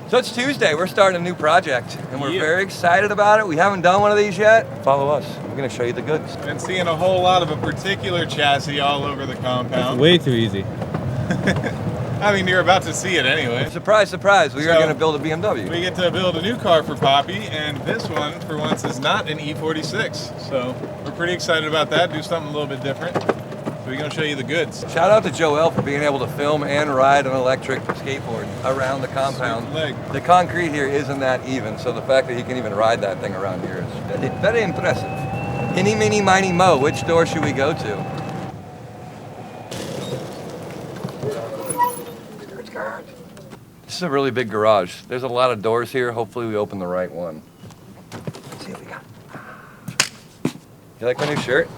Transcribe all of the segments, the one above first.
So it's Tuesday, we're starting a new project, and we're very excited about it. We haven't done one of these yet. Follow us, we're gonna show you the goods. Been seeing a whole lot of a particular chassis all over the compound. That's way too easy. I mean, you're about to see it anyway. Surprise, surprise, we are gonna build a BMW. We get to build a new car for Poppy, and this one, for once, is not an E46. So we're pretty excited about that, do something a little bit different. So we're gonna show you the goods. Shout out to Joel for being able to film and ride an electric skateboard around the compound. The concrete here isn't that even, so the fact that he can even ride that thing around here is very impressive. Any, mini, miny, mo, which door should we go to? This is a really big garage. There's a lot of doors here. Hopefully we open the right one. Let's see what we got. You like my new shirt?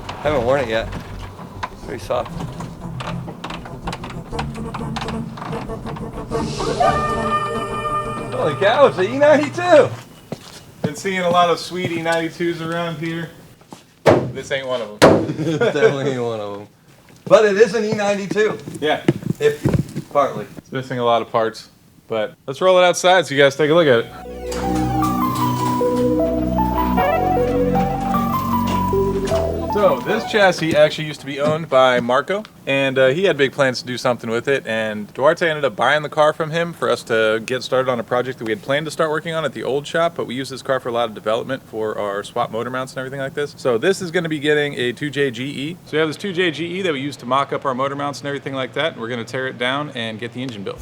I haven't worn it yet. Very soft. Holy cow, it's an E92! Been seeing a lot of sweet E92s around here. This ain't one of them. Definitely ain't one of them. But it is an E92. Yeah. Partly. It's missing a lot of parts, but let's roll it outside so you guys take a look at it. So this chassis actually used to be owned by Marco, and he had big plans to do something with it, and Duarte ended up buying the car from him for us to get started on a project that we had planned to start working on at the old shop, but we used this car for a lot of development for our swap motor mounts and everything like this. So this is going to be getting a 2J GE. So we have this 2J GE that we used to mock up our motor mounts and everything like that, and we're going to tear it down and get the engine built.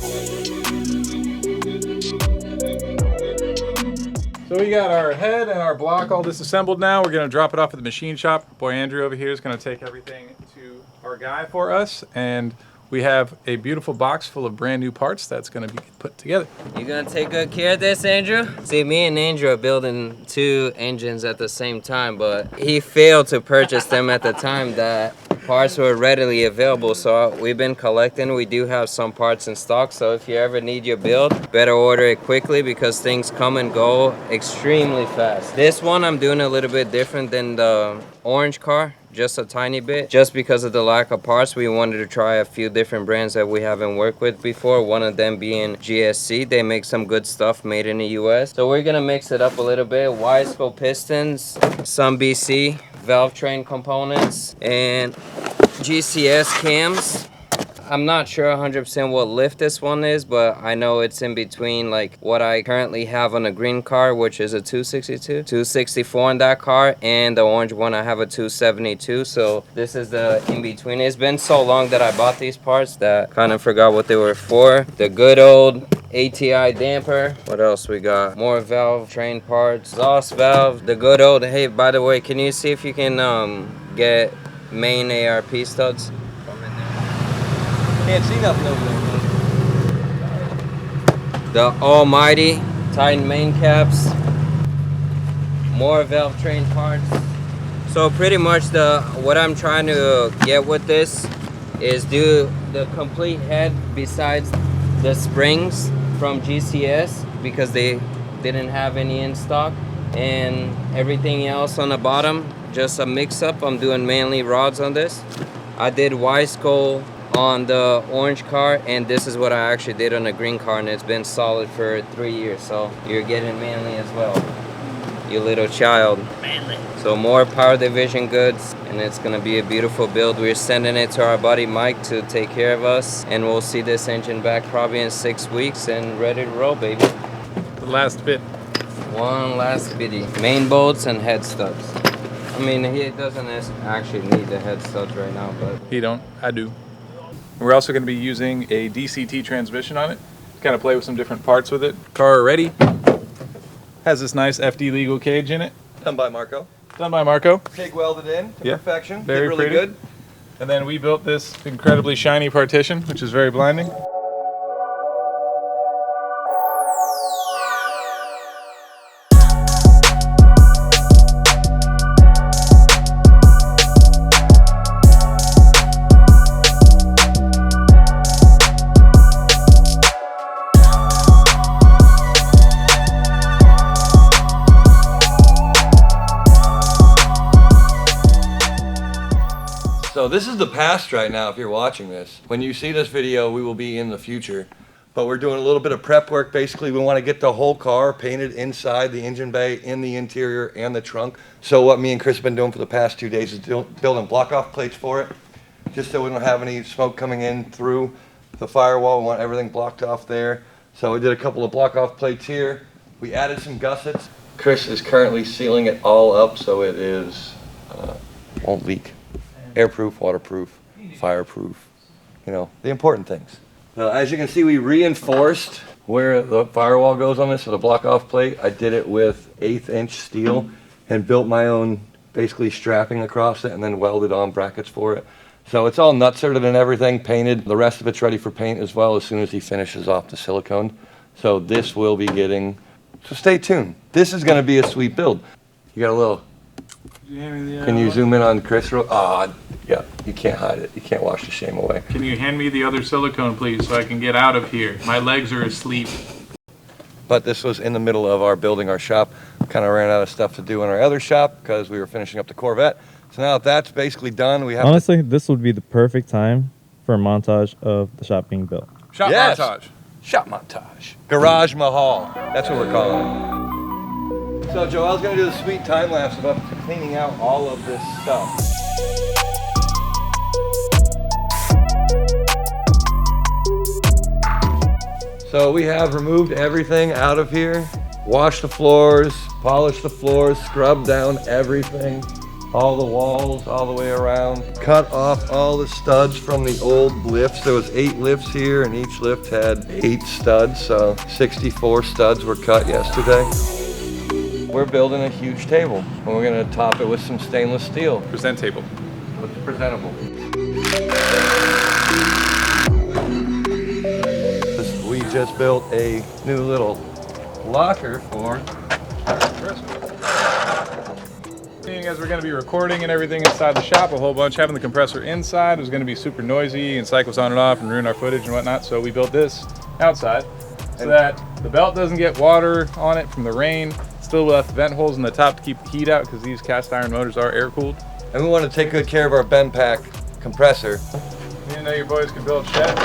So we got our head and our block all disassembled now. We're gonna drop it off at the machine shop. Boy Andrew over here is gonna take everything to our guy for us, and we have a beautiful box full of brand new parts that's gonna be put together. You gonna take good care of this, Andrew? See, me and Andrew are building two engines at the same time, but he failed to purchase them at the time that parts were readily available, so we've been collecting. We do have some parts in stock, so if you ever need your build, better order it quickly because things come and go extremely fast. This one I'm doing a little bit different than the orange car, just a tiny bit. Just because of the lack of parts, we wanted to try a few different brands that we haven't worked with before, one of them being GSC. They make some good stuff made in the US. So we're gonna mix it up a little bit. Widescope pistons, some BC valve train components, and GCS cams. I'm not sure 100% what lift this one is, but I know it's in between like what I currently have on a green car, which is a 262, 264 on that car, and the orange one I have a 272. So this is the in between. It's been so long that I bought these parts that kind of forgot what they were for. The good old ATI damper. What else we got? More valve train parts, exhaust valve, the good old, hey, by the way, can you see if you can get main ARP studs? Can't see nothing over there. The almighty Titan main caps. More valve train parts. So pretty much what I'm trying to get with this is do the complete head besides the springs from GCS because they didn't have any in stock, and everything else on the bottom just a mix-up. I'm doing mainly rods on this. I did Y-Skull on the orange car, and this is what I actually did on the green car, and it's been solid for 3 years. So you're getting manly as well, you little child. Manly. So more Power Division goods, and it's gonna be a beautiful build. We're sending it to our buddy Mike to take care of us, and we'll see this engine back probably in 6 weeks and ready to roll, baby. The last bit. One last bitty. Main bolts and head studs. I mean, he doesn't actually need the head studs right now, but He don't, I do. We're also going to be using a DCT transmission on it. Kind of play with some different parts with it. Car already has this nice FD legal cage in it. Done by Marco. Done by Marco. TIG welded in to perfection. Very Did really pretty. good. And then we built this incredibly shiny partition, which is very blinding. So this is the past right now if you're watching this. When you see this video, we will be in the future. but we're doing a little bit of prep work. Basically, we want to get the whole car painted inside the engine bay, in the interior, and the trunk. So what me and Chris have been doing for the past 2 days is building block-off plates for it, just so we don't have any smoke coming in through the firewall. We want everything blocked off there. So we did a couple of block-off plates here. We added some gussets. Chris is currently sealing it all up so it is won't leak. Airproof, waterproof, fireproof. You know, the important things. As you can see, we reinforced where the firewall goes on this with a block-off plate. I did it with 1/8" steel and built my own basically strapping across it and then welded on brackets for it. So it's all nut-certed and everything, painted. The rest of it's ready for paint as well as soon as he finishes off the silicone. So this will be getting, so stay tuned. This is gonna be a sweet build. You got a little, can you zoom in on Chris? Yeah, you can't hide it. You can't wash the shame away. Can you hand me the other silicone, please, so I can get out of here? My legs are asleep. But this was in the middle of our building our shop. Kind of ran out of stuff to do in our other shop because we were finishing up the Corvette. So now that that's basically done, we have honestly, this would be the perfect time for a montage of the shop being built. Shop montage. Shop montage. Garage Mahal. That's what we're calling it. So Joel's going to do the sweet time lapse of us cleaning out all of this stuff. So we have removed everything out of here, washed the floors, polished the floors, scrubbed down everything, all the walls, all the way around, cut off all the studs from the old lifts. There was 8 lifts here and each lift had 8 studs, so 64 studs were cut yesterday. We're building a huge table and we're gonna top it with some stainless steel. Present table. Looks presentable. We just built a new little locker for Seeing as we're going to be recording and everything inside the shop a whole bunch, having the compressor inside was going to be super noisy and cycles on and off and ruin our footage and whatnot, so we built this outside so that the belt doesn't get water on it from the rain. Still left vent holes in the top to keep the heat out because these cast iron motors are air cooled. And we want to take good care of our bend pack compressor. You didn't know your boys could build sheds?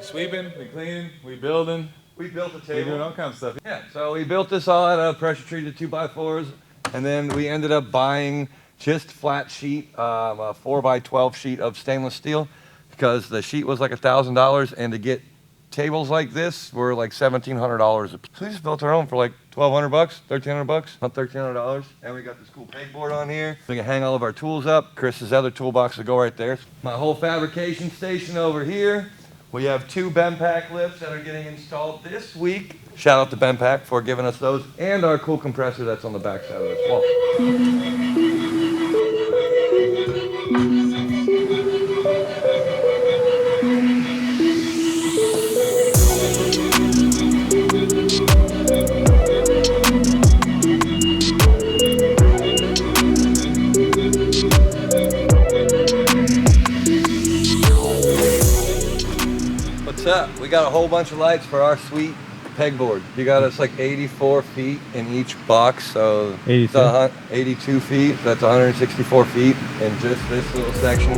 Sweeping, we cleaning, we building. We built a We table. doing all kinds of stuff. Yeah, so we built this all out of pressure treated 2x4s, and then we ended up buying just flat sheet, a 4x12 sheet of stainless steel, because the sheet was like $1,000, and to get tables like this were like $1,700 a piece. So we just built our own for like $1,200, $1,300, not $1,300. And we got this cool pegboard on here. We can hang all of our tools up. Chris's other toolbox will go right there. My whole fabrication station over here. We have 2 BEMPAC lifts that are getting installed this week. Shout out to BEMPAC for giving us those, and our cool compressor that's on the back side of this wall. Up. We got a whole bunch of lights for our sweet pegboard. You got us like 84 feet in each box, so 82 feet. That's 164 feet in just this little section.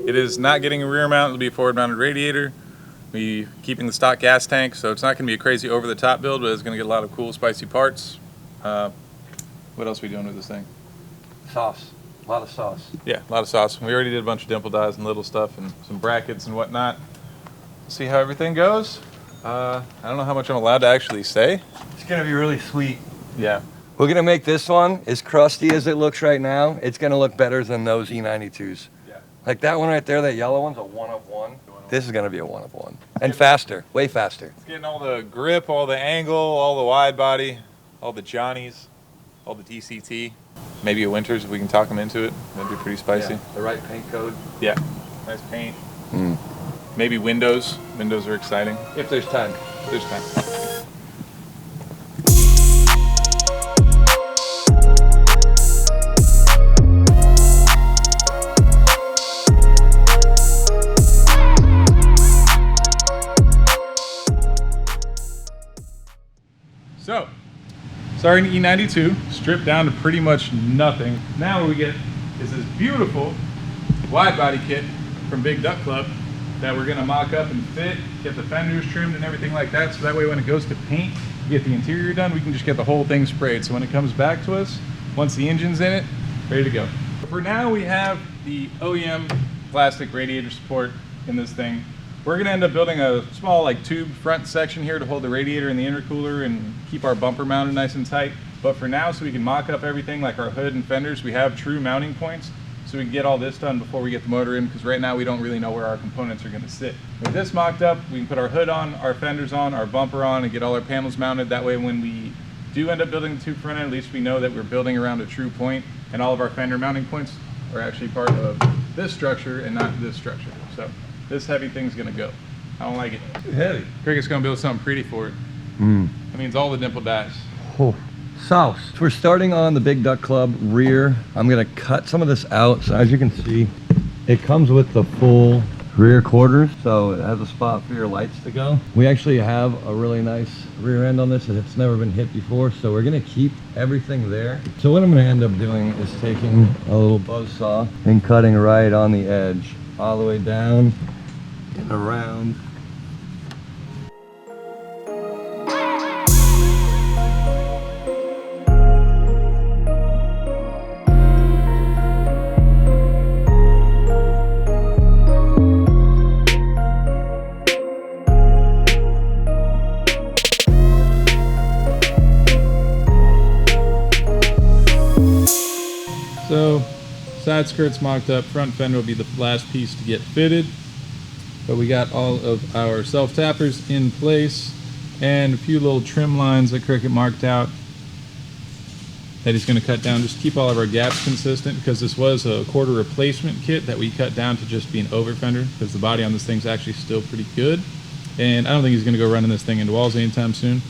It is not getting a rear mount, it'll be a forward mounted radiator. We keeping the stock gas tank, so it's not going to be a crazy over the top build, but it's going to get a lot of cool spicy parts. What else are we doing with this thing? Sauce. A lot of sauce. Yeah, a lot of sauce. We already did a bunch of dimple dies and little stuff and some brackets and whatnot. See how everything goes. I don't know how much I'm allowed to actually say. It's gonna be really sweet. Yeah. We're gonna make this one, as crusty as it looks right now, it's gonna look better than those E92s. Yeah. Like that one right there, that yellow one's a 1 of 1. This is gonna be a 1 of 1. And faster, way faster. It's getting all the grip, all the angle, all the wide body, all the Johnnies, all the DCT. Maybe a Winters if we can talk them into it. That'd be pretty spicy. Yeah, the right paint code. Yeah. Nice paint. Maybe windows. Windows are exciting. If there's time. There's time. Starting E92, stripped down to pretty much nothing. Now what we get is this beautiful wide body kit from Big Duck Club that we're gonna mock up and fit, get the fenders trimmed and everything like that, so that way when it goes to paint, get the interior done, we can just get the whole thing sprayed. So when it comes back to us, once the engine's in it, ready to go. For now, we have the OEM plastic radiator support in this thing. We're gonna end up building a small like tube front section here to hold the radiator and the intercooler and keep our bumper mounted nice and tight. But for now, so we can mock up everything like our hood and fenders, we have true mounting points. So we can get all this done before we get the motor in, because right now we don't really know where our components are gonna sit. With this mocked up, we can put our hood on, our fenders on, our bumper on, and get all our panels mounted. That way when we do end up building the tube front end, at least we know that we're building around a true point, and all of our fender mounting points are actually part of this structure and not this structure. So this heavy thing's gonna go. I don't like it. Too heavy. Cricket's gonna build something pretty for it. That means all the dimple dies. Oh. Sauce. So we're starting on the Big Duck Club rear. I'm gonna cut some of this out. So as you can see, it comes with the full rear quarters, so it has a spot for your lights to go. We actually have a really nice rear end on this, and it's never been hit before, so we're gonna keep everything there. So what I'm gonna end up doing is taking a little buzz saw and cutting right on the edge, all the way down and around. So, side skirts mocked up, front fender will be the last piece to get fitted. But we got all of our self-tappers in place and a few little trim lines that Cricket marked out that he's going to cut down just to keep all of our gaps consistent, because this was a quarter replacement kit that we cut down to just be an over fender, because the body on this thing's actually still pretty good. And I don't think he's going to go running this thing into walls anytime soon.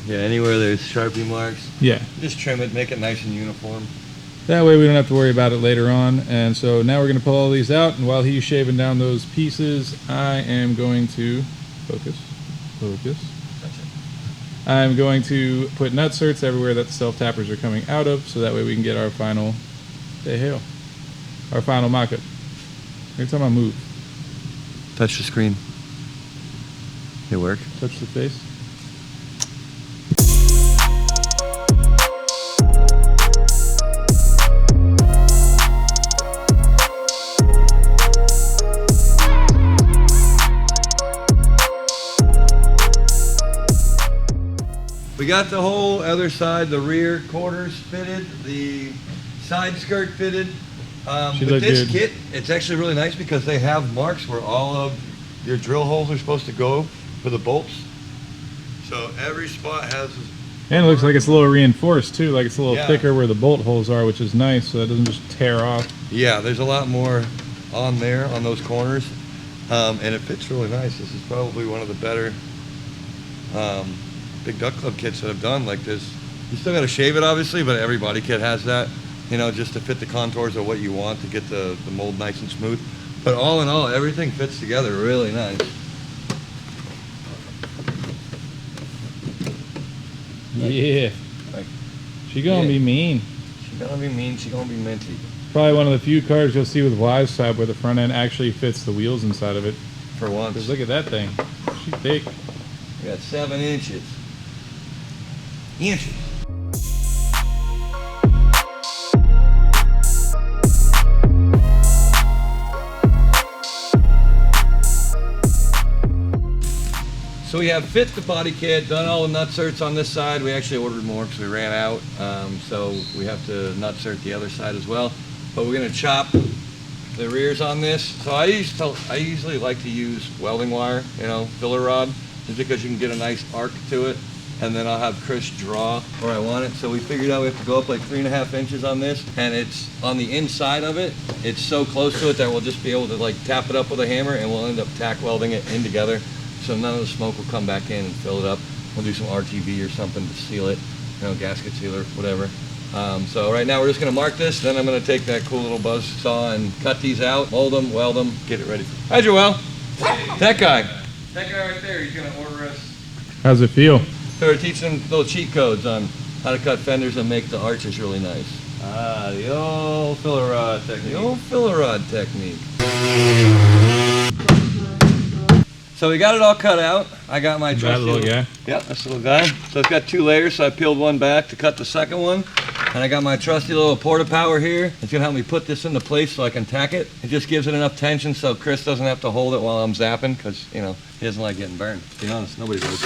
Yeah, anywhere there's Sharpie marks, Yeah. just trim it, make it nice and uniform. That way we don't have to worry about it later on. And so now we're going to pull all these out, and while he's shaving down those pieces, I am going to focus. I'm going to put nutserts everywhere that the self-tappers are coming out of, so that way we can get our final, our final mock-up. Every time I move. Touch the screen. It work? Touch the face. We got the whole other side, the rear quarters fitted, the side skirt fitted. With this kit, it's actually really nice because they have marks where all of your drill holes are supposed to go for the bolts. So every spot has... And it looks like it's a little reinforced too, like it's a little Yeah. thicker where the bolt holes are, which is nice, so it doesn't just tear off. Yeah, there's a lot more on there, on those corners. And it fits really nice. This is probably one of the better Big Duck Club kits that I've done like this. You still got to shave it obviously, but every body kit has that, you know, just to fit the contours of what you want to get the mold nice and smooth. But all in all, everything fits together really nice. Yeah. Like, She gonna be mean. She gonna be mean, she gonna be minty. Probably one of the few cars you'll see with Wise's side where the front end actually fits the wheels inside of it. For once. Because look at that thing. She's thick. We got 7 inches. So we have fit the body kit, done all the nutserts on this side. We actually ordered more because we ran out. So we have to nutsert the other side as well. But we're gonna chop the rears on this. So I usually like to use welding wire, you know, filler rod, just because you can get a nice arc to it. And then I'll have Chris draw where I want it. So we figured out we have to go up like 3.5 inches on this, and it's on the inside of it. It's so close to it that we'll just be able to like tap it up with a hammer, and we'll end up tack welding it in together. So none of the smoke will come back in and fill it up. We'll do some RTV or something to seal it, you know, gasket sealer, whatever. So right now we're just gonna mark this, then I'm gonna take that cool little buzz saw and cut these out, mold them, weld them, get it ready. Hi, Joel. That guy. That guy right there, he's gonna order us. How's it feel? So we're teaching them little cheat codes on how to cut fenders and make the arches really nice. Ah, the old filler rod technique. The old filler rod technique. So we got it all cut out. I got my That little guy. Yep, that's the little guy. So it's got 2 layers, so I peeled one back to cut the second one. And I got my trusty little porta power here. It's gonna help me put this into place so I can tack it. It just gives it enough tension so Chris doesn't have to hold it while I'm zapping, because, you know, he doesn't like getting burned. To be honest, nobody does.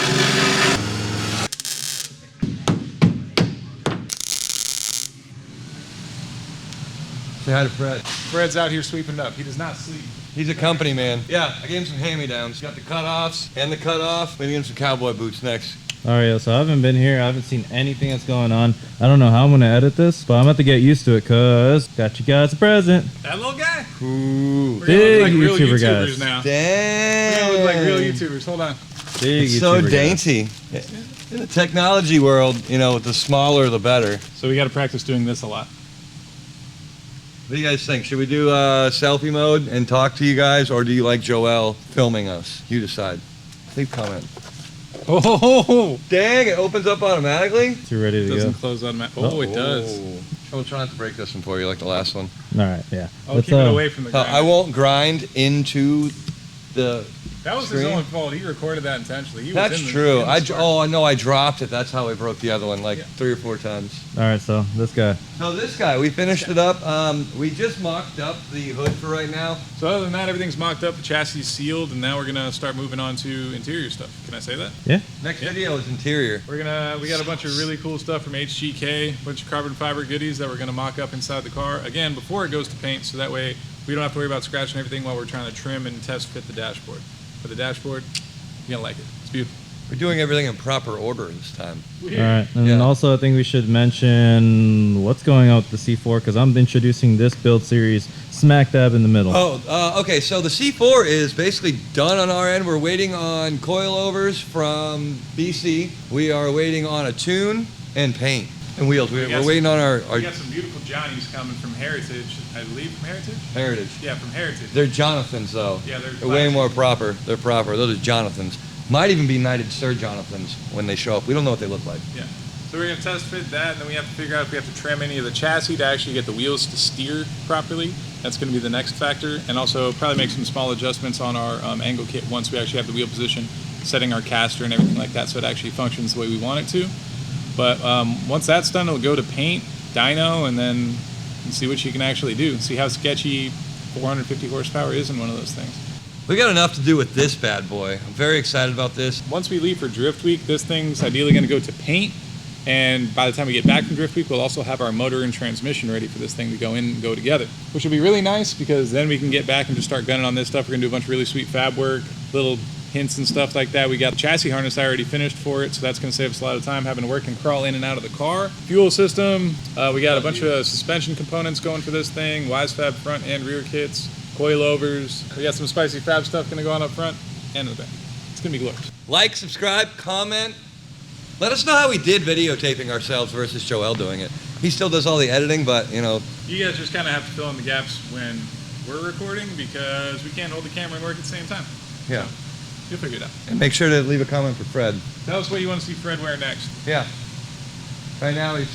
Say hi to Fred. Fred's out here sweeping up. He does not sleep. He's a company man. Yeah, I gave him some hand-me-downs. Got the cut-offs and the cut-off. Maybe give him some cowboy boots next. All right, so I haven't been here. I haven't seen anything that's going on. I don't know how I'm gonna edit this, but I'm about to get used to it, cause got you guys a present. That little guy? Ooh. We're Big gonna look like real YouTuber YouTubers guys. now. Dang. We're gonna look like real YouTubers. Hold on. Big It's so YouTuber guys. dainty. In the technology world, you know, the smaller the better. So we got to practice doing this a lot. What do you guys think? Should we do selfie mode and talk to you guys, or do you like Joel filming us? You decide. Leave a comment. Oh, Dang, it opens up automatically? Too ready to doesn't go. close automatically. Oh, it does. I'm trying not to break this one for you like the last one. All right, yeah. Oh, Let's, keep it away from the So ground. I won't grind into the... That was his screen. own fault. He recorded that intentionally. He was That's in the, true. in the I spark. know I dropped it. That's how I broke the other one, like Yeah. 3 or 4 times. All right, so this guy. So this guy, we finished it up. We just mocked up the hood for right now. So other than that, everything's mocked up. The chassis is sealed, and now we're gonna start moving on to interior stuff. Can I say that? Yeah. Next video is interior. We got a bunch of really cool stuff from HGK, a bunch of carbon fiber goodies that we're gonna mock up inside the car again before it goes to paint, so that way we don't have to worry about scratching everything while we're trying to trim and test fit the dashboard. For the dashboard, you're gonna like it. It's beautiful. We're doing everything in proper order this time. All right, and Yeah. then also I think we should mention what's going on with the C4 because I'm introducing this build series smack dab in the middle. Oh, okay. So the C4 is basically done on our end. We're waiting on coilovers from BC. We are waiting on a tune and paint and wheels. We're waiting on our We got some beautiful Johnnies coming from Heritage, I believe from Heritage? Heritage. Yeah, from Heritage. They're Jonathans, though. Yeah, they're way classic. more proper. They're proper. Those are Jonathans. Might even be Knighted Sir Jonathans when they show up. We don't know what they look like. Yeah. So we're gonna test fit that, and then we have to figure out if we have to trim any of the chassis to actually get the wheels to steer properly. That's gonna be the next factor, and also probably make some small adjustments on our angle kit once we actually have the wheel position, setting our caster and everything like that, so it actually functions the way we want it to. But once that's done, it'll go to paint, dyno, and then see what you can actually do. See how sketchy 450 horsepower is in one of those things. We got enough to do with this bad boy. I'm very excited about this. Once we leave for Drift Week, this thing's ideally going to go to paint, and by the time we get back from Drift Week, we'll also have our motor and transmission ready for this thing to go in and go together, which will be really nice because then we can get back and just start gunning on this stuff. We're going to do a bunch of really sweet fab work, little hints and stuff like that. We got the chassis harness already finished for it, so that's going to save us a lot of time having to work and crawl in and out of the car. Fuel system, we got a bunch of suspension components going for this thing, Wisefab front and rear kits, coilovers. We got some spicy fab stuff going to go on up front and in the back. It's going to be glorious. Like, subscribe, comment. Let us know how we did videotaping ourselves versus Joel doing it. He still does all the editing, but, you know. You guys just kind of have to fill in the gaps when we're recording because we can't hold the camera and work at the same time. Yeah. So, you'll figure it out. And make sure to leave a comment for Fred. Tell us what you want to see Fred wear next. Yeah. Right now he's